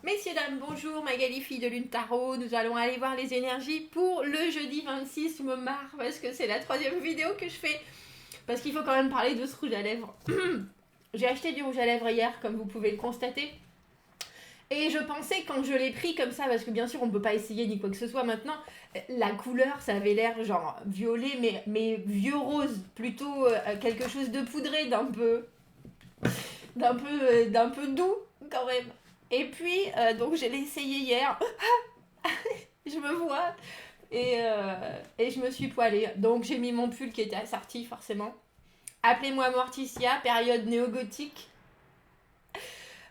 Messieurs, dames, bonjour, Magali, fille de Lune Tarot. Nous allons aller voir les énergies pour le jeudi 26. Je me marre parce que c'est la troisième vidéo que je fais. Parce qu'il faut quand même parler de ce rouge à lèvres. J'ai acheté du rouge à lèvres hier, comme vous pouvez le constater. Et je pensais quand je l'ai pris comme ça, parce que bien sûr on ne peut pas essayer ni quoi que ce soit maintenant, la couleur ça avait l'air genre violet mais vieux rose, plutôt quelque chose de poudré, d'un peu doux quand même. Et puis donc je l'ai essayé hier, je me vois et je me suis poilée. Donc j'ai mis mon pull qui était assorti forcément. Appelez-moi Morticia, période néo-gothique.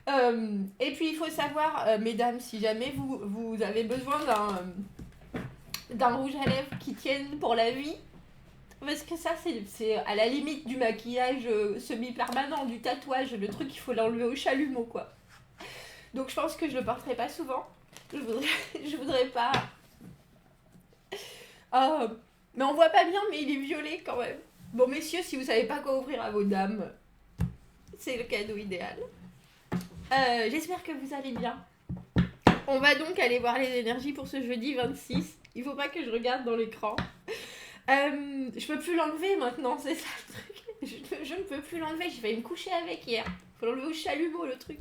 Et puis il faut savoir, mesdames, si jamais vous avez besoin d'un rouge à lèvres qui tienne pour la vie, parce que ça c'est à la limite du maquillage semi-permanent, du tatouage, le truc il faut l'enlever au chalumeau quoi. Donc je pense que je le porterai pas souvent, je voudrais pas... mais on voit pas bien, mais il est violet quand même. Bon messieurs, si vous savez pas quoi offrir à vos dames, c'est le cadeau idéal. J'espère que vous allez bien. On va donc aller voir les énergies pour ce jeudi 26. Il faut pas que je regarde dans l'écran. Je peux plus l'enlever maintenant, c'est ça le truc. Je ne peux plus l'enlever, j'ai failli me coucher avec hier. Faut l'enlever au chalumeau le truc.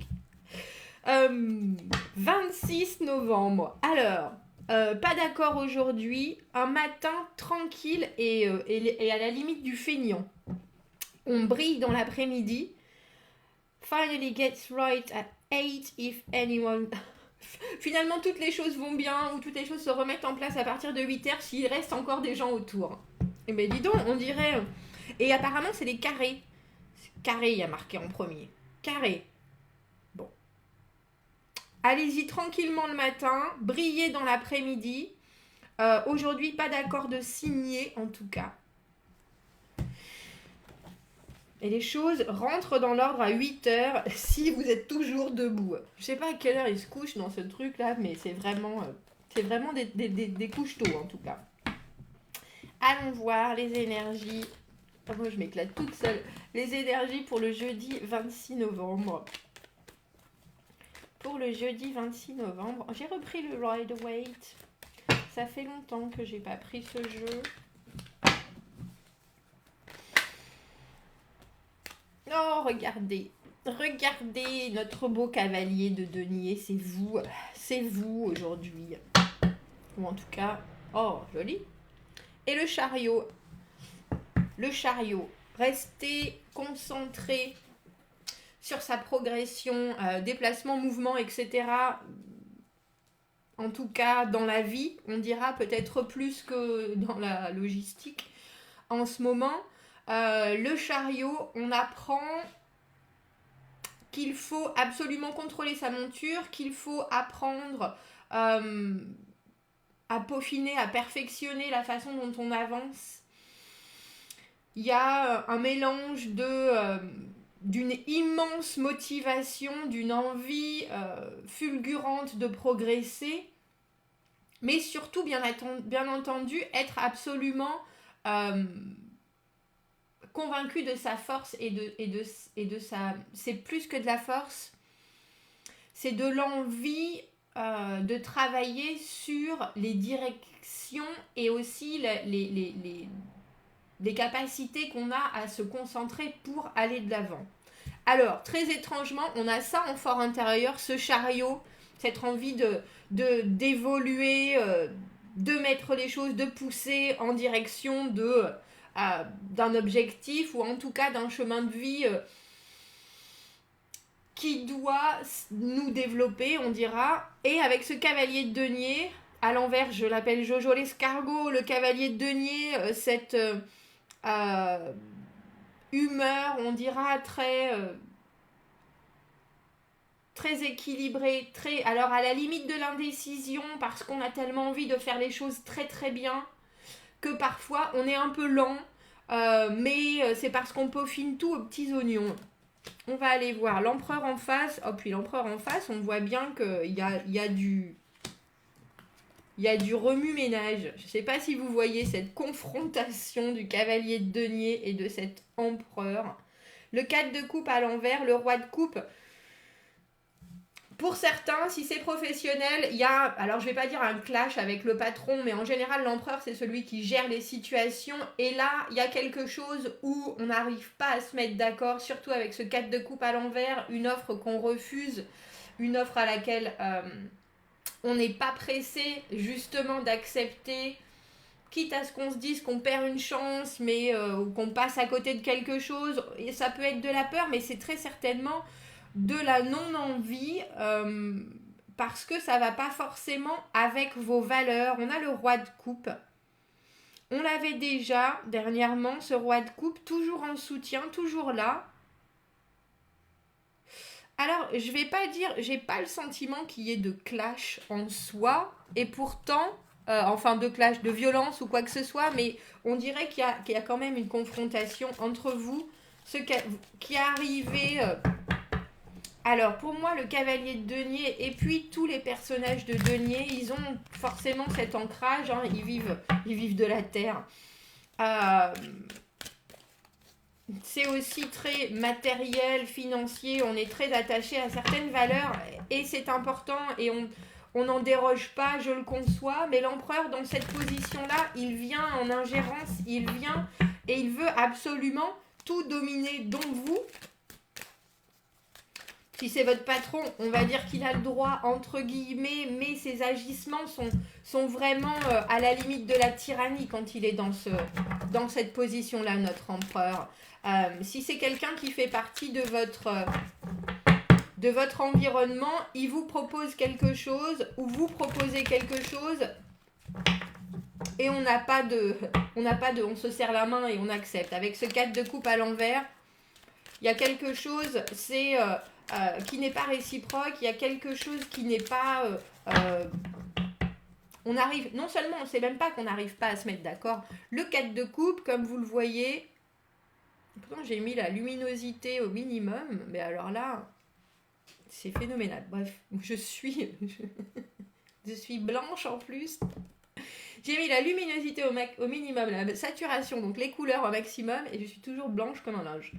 26 novembre. Alors, pas d'accord aujourd'hui. Un matin tranquille et à la limite du feignant. On brille dans l'après-midi. Finally gets right at 8 if anyone... Finalement, toutes les choses vont bien ou toutes les choses se remettent en place à partir de 8h s'il reste encore des gens autour. Et ben dis donc, on dirait... Et apparemment, c'est les carrés. Carré, il y a marqué en premier. Carré. Bon. Allez-y tranquillement le matin, brillez dans l'après-midi. Aujourd'hui, pas d'accord de signer, en tout cas. Et les choses rentrent dans l'ordre à 8h si vous êtes toujours debout. Je sais pas à quelle heure il se couche dans ce truc-là, mais c'est vraiment des couches tôt, en tout cas. Allons voir les énergies. Oh, moi, je m'éclate toute seule. Les énergies pour le jeudi 26 novembre. Pour le jeudi 26 novembre, j'ai repris le Rider-Waite. Ça fait longtemps que j'ai pas pris ce jeu. Oh, regardez. Regardez notre beau cavalier de denier. C'est vous aujourd'hui. Ou en tout cas, oh, joli. Et le chariot. Le chariot. Restez concentré sur sa progression, déplacement, mouvement, etc. En tout cas, dans la vie, on dira peut-être plus que dans la logistique. En ce moment, le chariot, on apprend qu'il faut absolument contrôler sa monture, qu'il faut apprendre à peaufiner, à perfectionner la façon dont on avance. Il y a un mélange d'une immense motivation, d'une envie fulgurante de progresser, mais surtout, bien entendu, être absolument convaincu de sa force et de sa... C'est plus que de la force, c'est de l'envie de travailler sur les directions et aussi les capacités qu'on a à se concentrer pour aller de l'avant. Alors, très étrangement, on a ça en fort intérieur, ce chariot, cette envie d'évoluer, de mettre les choses, de pousser en direction d'un objectif ou en tout cas d'un chemin de vie qui doit nous développer, on dira. Et avec ce cavalier de denier, à l'envers, je l'appelle Jojo l'escargot, le cavalier de denier, cette humeur, on dira, très équilibrée, alors à la limite de l'indécision, parce qu'on a tellement envie de faire les choses très très bien, que parfois on est un peu lent, mais c'est parce qu'on peaufine tout aux petits oignons. On va aller voir l'empereur en face. Oh, puis l'empereur en face, on voit bien qu'il y a du remue-ménage. Je ne sais pas si vous voyez cette confrontation du cavalier de denier et de cet empereur. Le 4 de coupe à l'envers, le roi de coupe. Pour certains, si c'est professionnel, il y a, alors je vais pas dire un clash avec le patron, mais en général, l'empereur, c'est celui qui gère les situations. Et là, il y a quelque chose où on n'arrive pas à se mettre d'accord, surtout avec ce 4 de coupe à l'envers, une offre qu'on refuse, une offre à laquelle on n'est pas pressé justement d'accepter, quitte à ce qu'on se dise qu'on perd une chance, mais ou qu'on passe à côté de quelque chose. Et ça peut être de la peur, mais c'est très certainement de la non-envie, parce que ça va pas forcément avec vos valeurs. On a le roi de coupe. On l'avait déjà dernièrement, ce roi de coupe, toujours en soutien, toujours là. Alors, je vais pas dire, j'ai pas le sentiment qu'il y ait de clash en soi, et pourtant, enfin de clash, de violence ou quoi que ce soit, mais on dirait qu'il y a quand même une confrontation entre vous, ce qui est arrivé. Alors, pour moi, le cavalier de denier et puis tous les personnages de denier, ils ont forcément cet ancrage, hein, ils vivent de la terre. Euh, c'est aussi très matériel, financier, on est très attaché à certaines valeurs et c'est important et on n'en déroge pas, je le conçois, mais l'empereur dans cette position-là, il vient en ingérence, il vient et il veut absolument tout dominer, dont vous. Si c'est votre patron, on va dire qu'il a le droit, entre guillemets, mais ses agissements sont vraiment à la limite de la tyrannie quand il est dans cette position-là, notre empereur. Si c'est quelqu'un qui fait partie de votre environnement, il vous propose quelque chose ou vous proposez quelque chose et on on se serre la main et on accepte. Avec ce 4 de coupe à l'envers, il y a quelque chose, c'est qui n'est pas réciproque, il y a quelque chose qui n'est pas... on arrive, non seulement on ne sait même pas qu'on n'arrive pas à se mettre d'accord, le 4 de coupe, comme vous le voyez, pourtant j'ai mis la luminosité au minimum, mais alors là, c'est phénoménal. Bref, je suis blanche en plus. J'ai mis la luminosité au minimum, la saturation, donc les couleurs au maximum, et je suis toujours blanche comme un linge.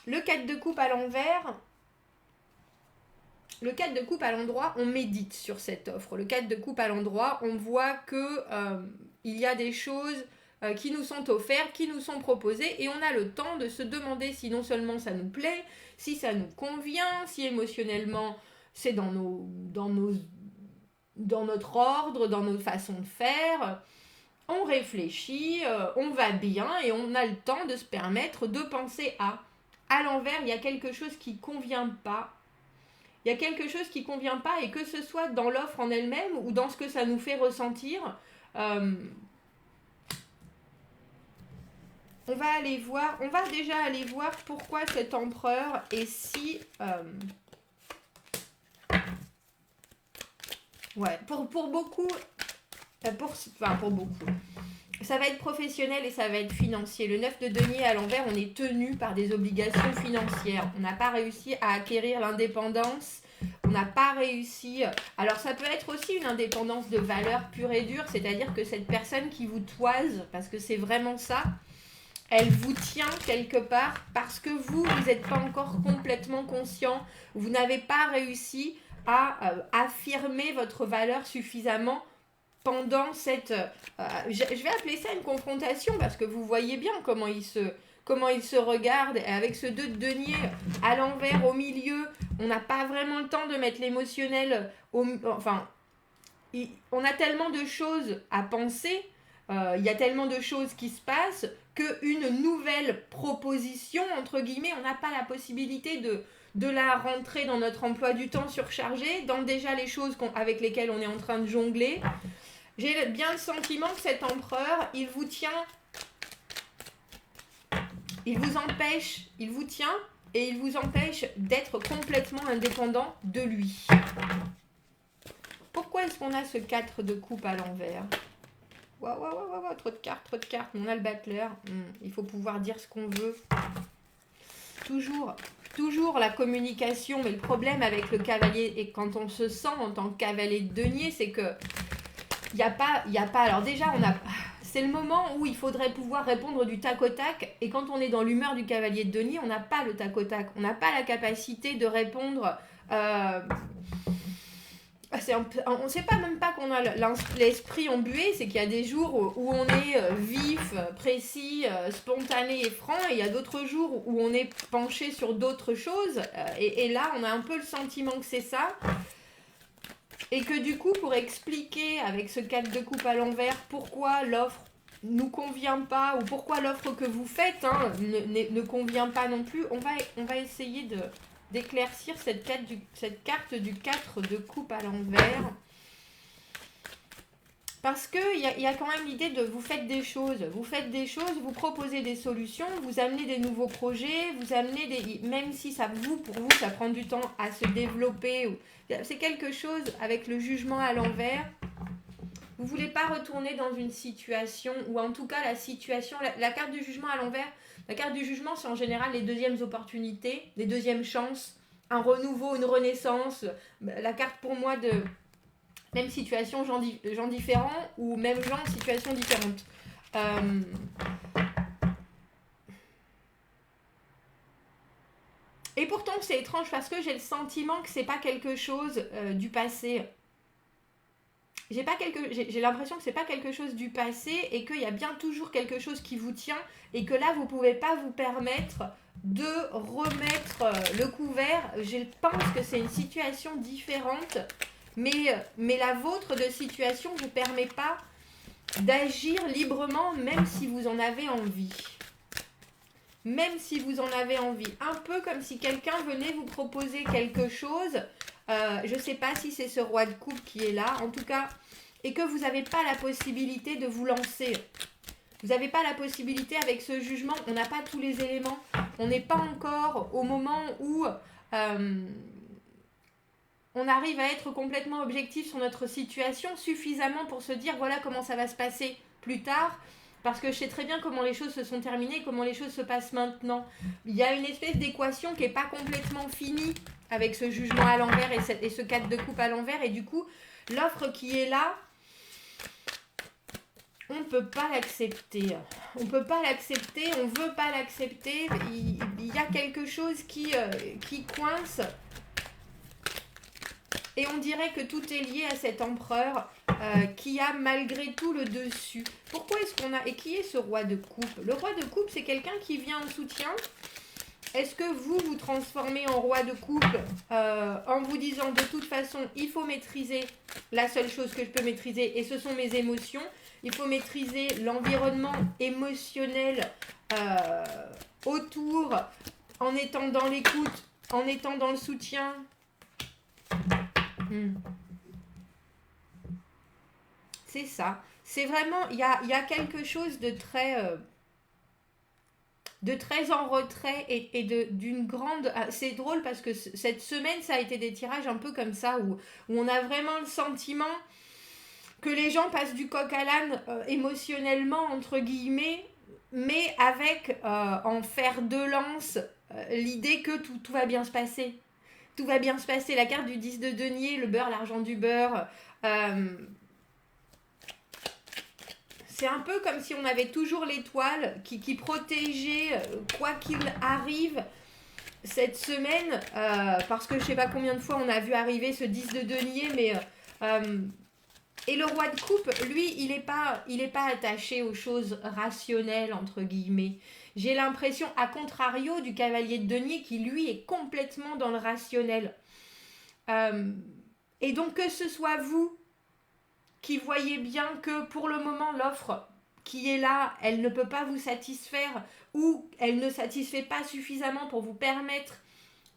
Le 4 de coupe à l'envers, le 4 de coupe à l'endroit, on médite sur cette offre. Le 4 de coupe à l'endroit, on voit que il y a des choses qui nous sont offertes, qui nous sont proposées, et on a le temps de se demander si non seulement ça nous plaît, si ça nous convient, si émotionnellement c'est dans notre ordre, dans notre façon de faire. On réfléchit, on va bien et on a le temps de se permettre de penser à. À l'envers, il y a quelque chose qui ne convient pas. Il y a quelque chose qui ne convient pas et que ce soit dans l'offre en elle-même ou dans ce que ça nous fait ressentir, on va déjà aller voir pourquoi cet empereur est si... ouais, pour beaucoup, pour beaucoup, ça va être professionnel et ça va être financier. Le 9 de denier à l'envers, on est tenu par des obligations financières. On n'a pas réussi à acquérir l'indépendance. On n'a pas réussi... Alors ça peut être aussi une indépendance de valeur pure et dure, c'est-à-dire que cette personne qui vous toise, parce que c'est vraiment ça, elle vous tient quelque part parce que vous n'êtes pas encore complètement conscient, vous n'avez pas réussi à affirmer votre valeur suffisamment pendant cette... je vais appeler ça une confrontation parce que vous voyez bien comment il se regarde. Et avec ce 2 de denier à l'envers, au milieu, on n'a pas vraiment le temps de mettre l'émotionnel... on a tellement de choses à penser, il y a tellement de choses qui se passent qu'une nouvelle proposition, entre guillemets, on n'a pas la possibilité de la rentrer dans notre emploi du temps surchargé, dans déjà les choses avec lesquelles on est en train de jongler. J'ai bien le sentiment que cet empereur, il vous tient, il vous empêche, il vous tient et il vous empêche d'être complètement indépendant de lui. Pourquoi est-ce qu'on a ce 4 de coupe à l'envers ? Waouh, trop de cartes. On a le battleur. Il faut pouvoir dire ce qu'on veut. Toujours la communication, mais le problème avec le cavalier, et quand on se sent en tant que cavalier de denier, c'est que il n'y a pas... Alors déjà, c'est le moment où il faudrait pouvoir répondre du tac au tac, et quand on est dans l'humeur du cavalier de denier, on n'a pas le tac au tac. On n'a pas la capacité de répondre Euh, on ne sait pas même pas qu'on a l'esprit embué, c'est qu'il y a des jours où on est vif, précis, spontané et franc, et il y a d'autres jours où on est penché sur d'autres choses, et là on a un peu le sentiment que c'est ça, et que du coup pour expliquer avec ce 4 de coupe à l'envers pourquoi l'offre nous convient pas, ou pourquoi l'offre que vous faites ne convient pas non plus, on va essayer d'éclaircir cette carte du 4 de coupe à l'envers. Parce qu'il y a quand même l'idée de vous faites des choses, vous proposez des solutions, vous amenez des nouveaux projets, vous amenez même si pour vous ça prend du temps à se développer, c'est quelque chose avec le jugement à l'envers. Vous ne voulez pas retourner dans une situation, ou en tout cas la situation, la carte du jugement à l'envers, la carte du jugement c'est en général les deuxièmes opportunités, les deuxièmes chances, un renouveau, une renaissance. La carte pour moi de même situation, gens différents, ou même gens, situations différentes. Et pourtant c'est étrange parce que j'ai le sentiment que c'est pas quelque chose du passé. J'ai l'impression que c'est pas quelque chose du passé, et qu'il y a bien toujours quelque chose qui vous tient, et que là vous pouvez pas vous permettre de remettre le couvert. Je pense que c'est une situation différente, mais la vôtre de situation ne vous permet pas d'agir librement, même si vous en avez envie. Même si vous en avez envie. Un peu comme si quelqu'un venait vous proposer quelque chose. Je ne sais pas si c'est ce roi de coupe qui est là, en tout cas, et que vous n'avez pas la possibilité de vous lancer. Vous n'avez pas la possibilité avec ce jugement, on n'a pas tous les éléments, on n'est pas encore au moment où on arrive à être complètement objectif sur notre situation, suffisamment pour se dire voilà comment ça va se passer plus tard, parce que je sais très bien comment les choses se sont terminées, comment les choses se passent maintenant. Il y a une espèce d'équation qui n'est pas complètement finie avec ce jugement à l'envers et ce 4 de coupe à l'envers, et du coup, l'offre qui est là, on ne peut pas l'accepter. On ne peut pas l'accepter, on ne veut pas l'accepter. Il y a quelque chose qui coince. Et on dirait que tout est lié à cet empereur qui a malgré tout le dessus. Pourquoi est-ce qu'on a... Et qui est ce roi de coupe? Le roi de coupe, c'est quelqu'un qui vient en soutien. Est-ce que vous transformez en roi de coupe en vous disant de toute façon, il faut maîtriser la seule chose que je peux maîtriser, et ce sont mes émotions. Il faut maîtriser l'environnement émotionnel autour, en étant dans l'écoute, en étant dans le soutien. C'est ça. C'est vraiment, il y a quelque chose de très en retrait, et d'une grande... C'est drôle parce que cette semaine, ça a été des tirages un peu comme ça, où on a vraiment le sentiment que les gens passent du coq à l'âne émotionnellement, entre guillemets, mais avec en fer de lance l'idée que tout va bien se passer. Tout va bien se passer. La carte du 10 de denier, le beurre, l'argent du beurre. C'est un peu comme si on avait toujours l'étoile qui protégeait quoi qu'il arrive cette semaine. Parce que je ne sais pas combien de fois on a vu arriver ce 10 de denier, mais... et le roi de coupe, lui, il est pas attaché aux choses rationnelles, entre guillemets. J'ai l'impression, à contrario du cavalier de denier, qui lui est complètement dans le rationnel. Et donc que ce soit vous qui voyez bien que pour le moment l'offre qui est là, elle ne peut pas vous satisfaire, ou elle ne satisfait pas suffisamment pour vous permettre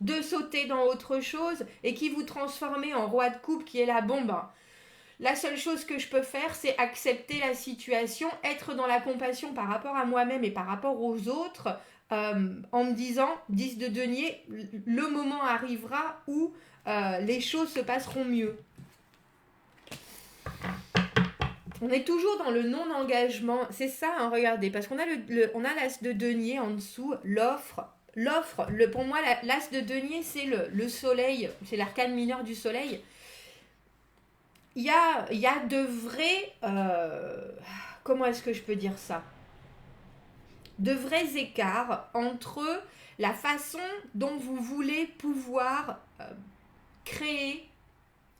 de sauter dans autre chose, et qui vous transformez en roi de coupe qui est là, bon ben... La seule chose que je peux faire, c'est accepter la situation, être dans la compassion par rapport à moi-même et par rapport aux autres, en me disant, 10 de denier, le moment arrivera où les choses se passeront mieux. On est toujours dans le non-engagement. C'est ça, hein, regardez, parce qu'on a on a l'as de denier en dessous, l'offre. Pour moi, l'as de denier, c'est le soleil, c'est l'arcane mineur du soleil. Il y a de vrais... comment est-ce que je peux dire ça? De vrais écarts entre la façon dont vous voulez pouvoir créer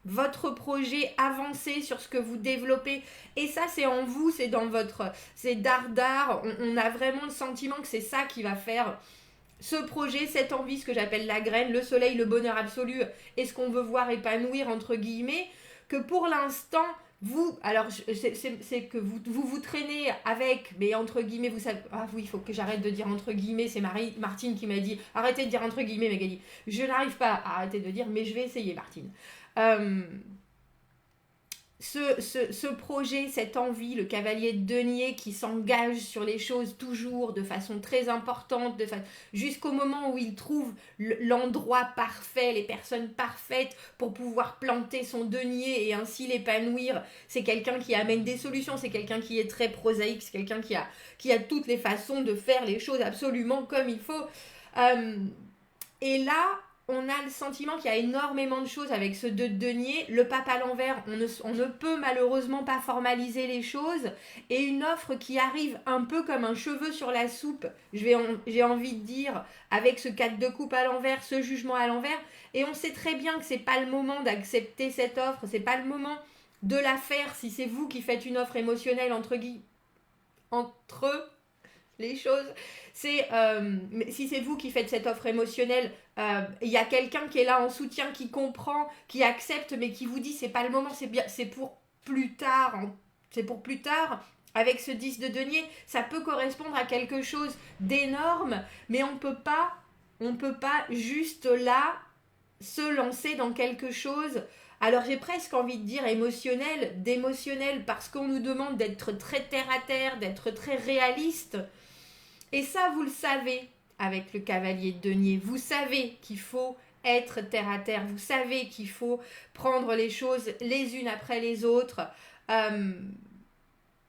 votre projet, avancer sur ce que vous développez. Et ça, c'est en vous, c'est dans votre... C'est dardard. On a vraiment le sentiment que c'est ça qui va faire ce projet, cette envie, ce que j'appelle la graine, le soleil, le bonheur absolu, et ce qu'on veut voir épanouir, entre guillemets, que pour l'instant, vous, alors c'est que vous traînez avec, mais entre guillemets, vous savez, ah oui, il faut que j'arrête de dire entre guillemets, c'est Martine qui m'a dit, arrêtez de dire entre guillemets, Magali. Je n'arrive pas à arrêter de dire, mais je vais essayer, Martine. Ce projet, cette envie, le cavalier de denier qui s'engage sur les choses toujours de façon très importante, jusqu'au moment où il trouve l'endroit parfait, les personnes parfaites pour pouvoir planter son denier et ainsi l'épanouir. C'est quelqu'un qui amène des solutions, c'est quelqu'un qui est très prosaïque, c'est quelqu'un qui a toutes les façons de faire les choses absolument comme il faut. Et là, on a le sentiment qu'il y a énormément de choses avec ce 2 de denier. Le pape à l'envers, on ne peut malheureusement pas formaliser les choses. Et une offre qui arrive un peu comme un cheveu sur la soupe, j'ai envie de dire, avec ce 4 de coupe à l'envers, ce jugement à l'envers. Et on sait très bien que c'est pas le moment d'accepter cette offre, c'est pas le moment de la faire si c'est vous qui faites une offre émotionnelle entre les choses. Si c'est vous qui faites cette offre émotionnelle, il y a quelqu'un qui est là en soutien, qui comprend, qui accepte, mais qui vous dit c'est pas le moment, c'est pour plus tard. C'est pour plus tard. Avec ce 10 de denier, ça peut correspondre à quelque chose d'énorme, mais on peut pas juste là se lancer dans quelque chose. Alors j'ai presque envie de dire d'émotionnel, parce qu'on nous demande d'être très terre à terre, d'être très réaliste. Et ça, vous le savez avec le cavalier de denier. Vous savez qu'il faut être terre à terre. Vous savez qu'il faut prendre les choses les unes après les autres.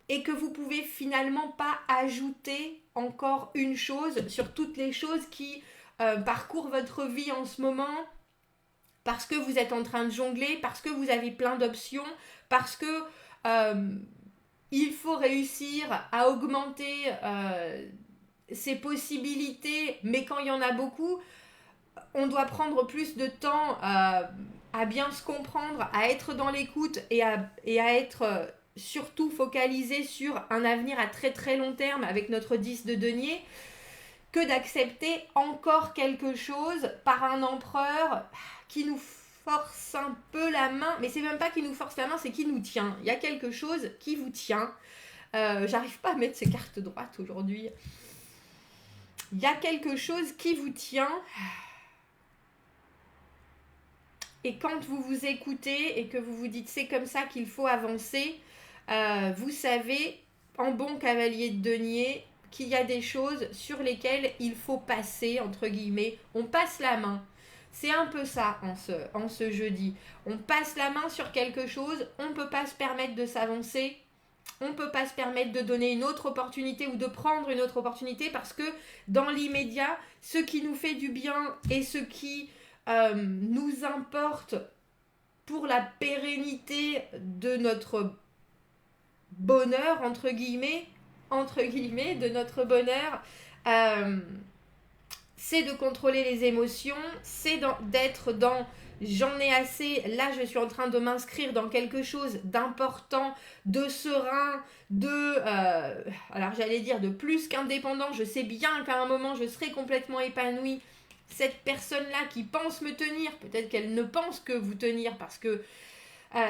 Et que vous pouvez finalement pas ajouter encore une chose sur toutes les choses qui parcourent votre vie en ce moment, parce que vous êtes en train de jongler, parce que vous avez plein d'options, parce que il faut réussir à augmenter ses possibilités, mais quand il y en a beaucoup, on doit prendre plus de temps à bien se comprendre, à être dans l'écoute et à être surtout focalisé sur un avenir à très très long terme avec notre 10 de denier, que d'accepter encore quelque chose par un empereur qui nous force un peu la main, mais c'est même pas qui nous force la main, c'est qui nous tient. Il y a quelque chose qui vous tient. J'arrive pas à mettre ces cartes droites aujourd'hui. Il y a quelque chose qui vous tient. Et quand vous vous écoutez et que vous vous dites c'est comme ça qu'il faut avancer, vous savez, en bon cavalier de denier, qu'il y a des choses sur lesquelles il faut passer, entre guillemets. On passe la main. C'est un peu ça en ce jeudi. On passe la main sur quelque chose, on ne peut pas se permettre de s'avancer. On ne peut pas se permettre de donner une autre opportunité ou de prendre une autre opportunité, parce que dans l'immédiat, ce qui nous fait du bien et ce qui nous importe pour la pérennité de notre bonheur, entre guillemets, de notre bonheur, c'est de contrôler les émotions, c'est d'être dans j'en ai assez, là je suis en train de m'inscrire dans quelque chose d'important, de serein, alors j'allais dire de plus qu'indépendant, je sais bien qu'à un moment je serai complètement épanouie. Cette personne-là qui pense me tenir, peut-être qu'elle ne pense que vous tenir parce que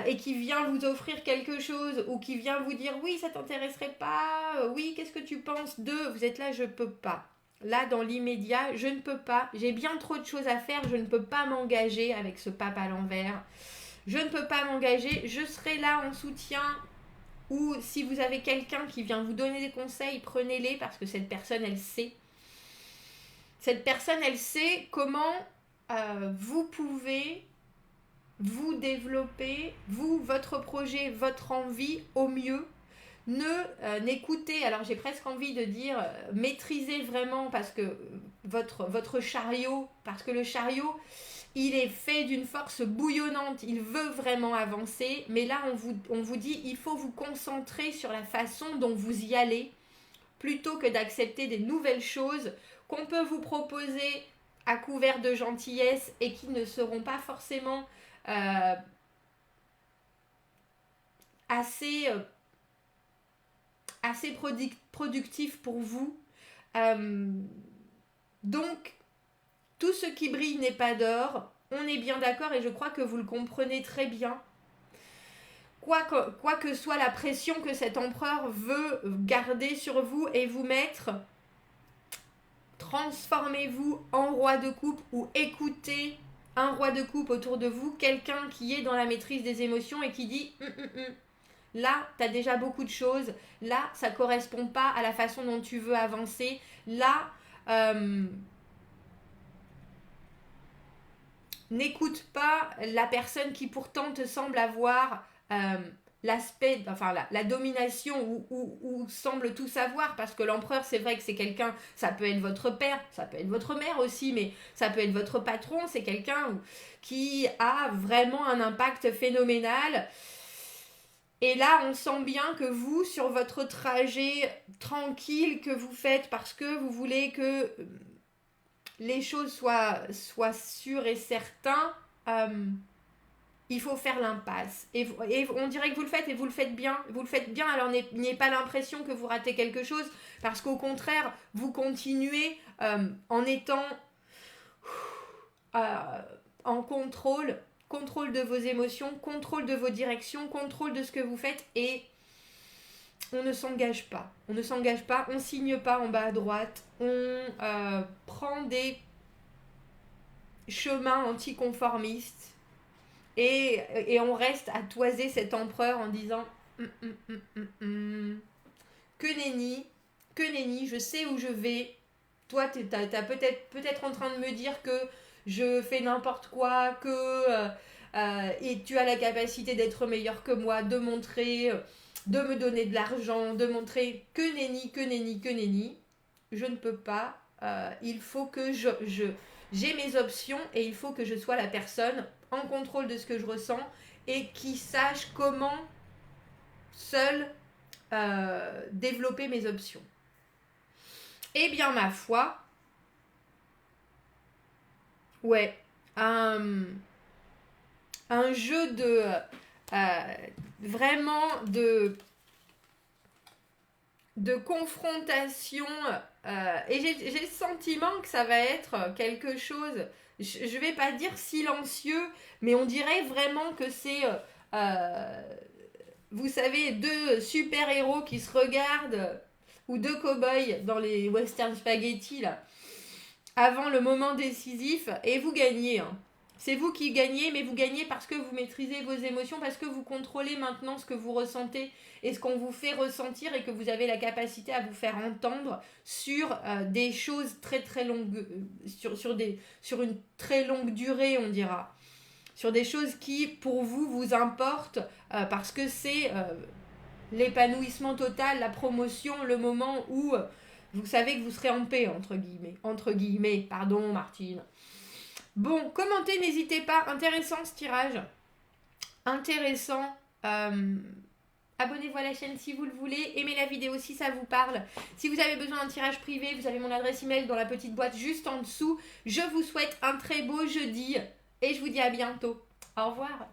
et qui vient vous offrir quelque chose, ou qui vient vous dire oui ça t'intéresserait pas, oui qu'est-ce que tu penses de, vous êtes là, je peux pas. Là, dans l'immédiat, je ne peux pas. J'ai bien trop de choses à faire. Je ne peux pas m'engager avec ce pape à l'envers. Je ne peux pas m'engager. Je serai là en soutien. Ou si vous avez quelqu'un qui vient vous donner des conseils, prenez-les, parce que cette personne, elle sait. Cette personne, elle sait comment vous pouvez vous développer, votre projet, votre envie au mieux. N'écoutez, alors j'ai presque envie de dire maîtrisez vraiment, parce que votre chariot, parce que le chariot il est fait d'une force bouillonnante, il veut vraiment avancer, mais là on vous dit il faut vous concentrer sur la façon dont vous y allez, plutôt que d'accepter des nouvelles choses qu'on peut vous proposer à couvert de gentillesse et qui ne seront pas forcément assez productifs pour vous. Donc, tout ce qui brille n'est pas d'or. On est bien d'accord et je crois que vous le comprenez très bien. Quoi que soit la pression que cet empereur veut garder sur vous et vous mettre, transformez-vous en roi de coupe ou écoutez un roi de coupe autour de vous, quelqu'un qui est dans la maîtrise des émotions et qui dit là, tu as déjà beaucoup de choses, là, ça ne correspond pas à la façon dont tu veux avancer, là, n'écoute pas la personne qui pourtant te semble avoir l'aspect, enfin la domination ou semble tout savoir, parce que l'empereur, c'est vrai que c'est quelqu'un, ça peut être votre père, ça peut être votre mère aussi, mais ça peut être votre patron, c'est quelqu'un qui a vraiment un impact phénoménal. Et là, on sent bien que vous, sur votre trajet tranquille que vous faites parce que vous voulez que les choses soient sûres et certaines, il faut faire l'impasse. Et on dirait que vous le faites et vous le faites bien. Vous le faites bien, alors n'ayez pas l'impression que vous ratez quelque chose, parce qu'au contraire, vous continuez en étant en contrôle de vos émotions, contrôle de vos directions, contrôle de ce que vous faites, et on ne s'engage pas. On ne s'engage pas, on signe pas en bas à droite, on prend des chemins anticonformistes et on reste à toiser cet empereur en disant que nenni, je sais où je vais. Toi, t'as peut-être en train de me dire que je fais n'importe quoi, que et tu as la capacité d'être meilleur que moi, de montrer, de me donner de l'argent, de montrer que nenni. Je ne peux pas. Il faut que j'ai mes options et il faut que je sois la personne en contrôle de ce que je ressens et qui sache comment seule développer mes options. Eh bien, ma foi, ouais, un jeu de vraiment de confrontation et j'ai le sentiment que ça va être quelque chose, je vais pas dire silencieux, mais on dirait vraiment que c'est vous savez, deux super-héros qui se regardent ou deux cow-boys dans les western spaghetti là, avant le moment décisif, et vous gagnez. C'est vous qui gagnez, mais vous gagnez parce que vous maîtrisez vos émotions, parce que vous contrôlez maintenant ce que vous ressentez et ce qu'on vous fait ressentir, et que vous avez la capacité à vous faire entendre sur des choses très très longues, sur une très longue durée, on dira. Sur des choses qui, pour vous, vous importent, parce que c'est l'épanouissement total, la promotion, le moment où vous savez que vous serez en paix, entre guillemets, pardon Martine. Bon, commentez, n'hésitez pas, intéressant ce tirage, intéressant. Abonnez-vous à la chaîne si vous le voulez, aimez la vidéo si ça vous parle. Si vous avez besoin d'un tirage privé, vous avez mon adresse email dans la petite boîte juste en dessous. Je vous souhaite un très beau jeudi et je vous dis à bientôt. Au revoir.